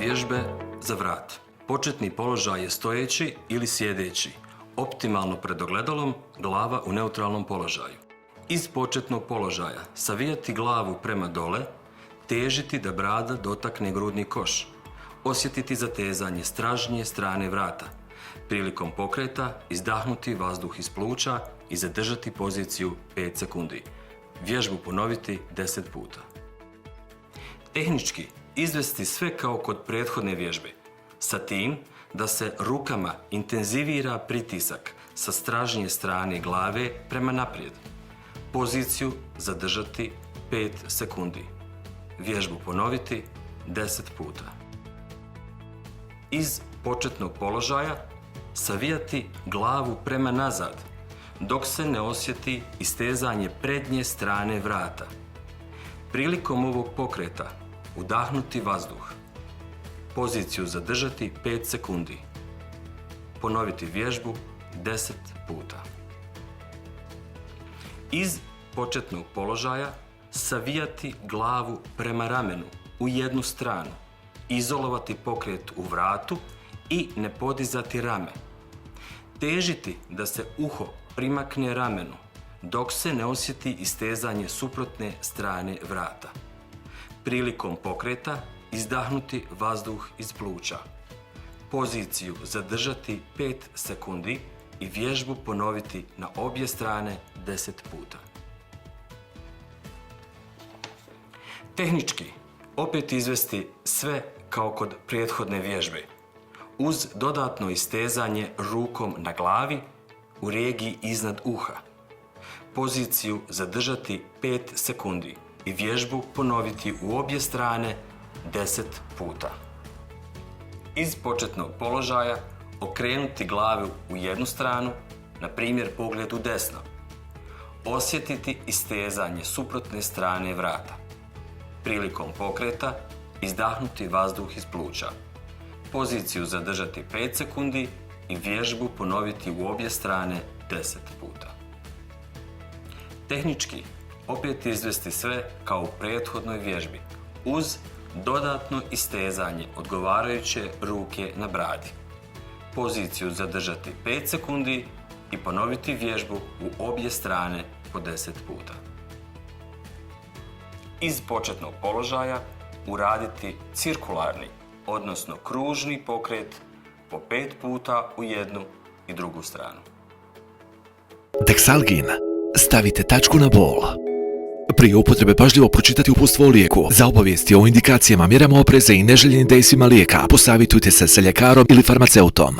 Vježbe za vrat. Početni položaj je stojeći ili sjedeći, optimalno pred ogledalom, glava u neutralnom položaju. Iz početnog položaja savijati glavu prema dole, težiti da brada dotakne grudni koš, osjetiti zatezanje stražnje strane vrata. Prilikom pokreta izdahnuti vazduh iz pluća i zadržati poziciju 5 sekundi. Vježbu ponoviti 10 puta. Tehnički izvesti sve kao kod prethodne vježbe, sa tim da se rukama intenzivira pritisak sa stražnje strane glave prema naprijed. Poziciju zadržati 5 sekundi. Vježbu ponoviti 10 puta. Iz početnog položaja savijati glavu prema nazad, dok se ne osjeti istezanje prednje strane vrata. Prilikom ovog pokreta udahnuti vazduh. Poziciju zadržati 5 sekundi. Ponoviti vježbu 10 puta. Iz početnog položaja savijati glavu prema ramenu u jednu stranu, izolovati pokret u vratu i ne podizati rame. Težiti da se uho primakne ramenu dok se ne osjeti istezanje suprotne strane vrata. Prilikom pokreta izdahnuti vazduh iz pluća. Poziciju zadržati 5 sekundi i vježbu ponoviti na obje strane 10 puta. Tehnički opet izvesti sve kao kod prethodne vježbe, uz dodatno istezanje rukom na glavi u regiji iznad uha. Poziciju zadržati 5 sekundi i vježbu ponoviti u obje strane 10 puta. Iz početnog položaja okrenuti glavu u jednu stranu, na primjer pogled u desno. Osjetiti istezanje suprotne strane vrata. Prilikom pokreta izdahnuti vazduh iz pluća. Poziciju zadržati 5 sekundi i vježbu ponoviti u obje strane 10 puta. Tehnički opet izvesti sve kao u prethodnoj vježbi, uz dodatno istezanje odgovarajuće ruke na bradi. Poziciju zadržati 5 sekundi i ponoviti vježbu u obje strane po 10 puta. Iz početnog položaja uraditi cirkularni, odnosno kružni pokret po 5 puta u jednu i drugu stranu. Dexalgin. Stavite tačku na bol. Prije upotrebe pažljivo pročitati uputstvo o lijeku. Za obavijesti o indikacijama, mjerama opreza i neželjenim dejstvima lijeka posavitujte se sa ljekarom ili farmaceutom.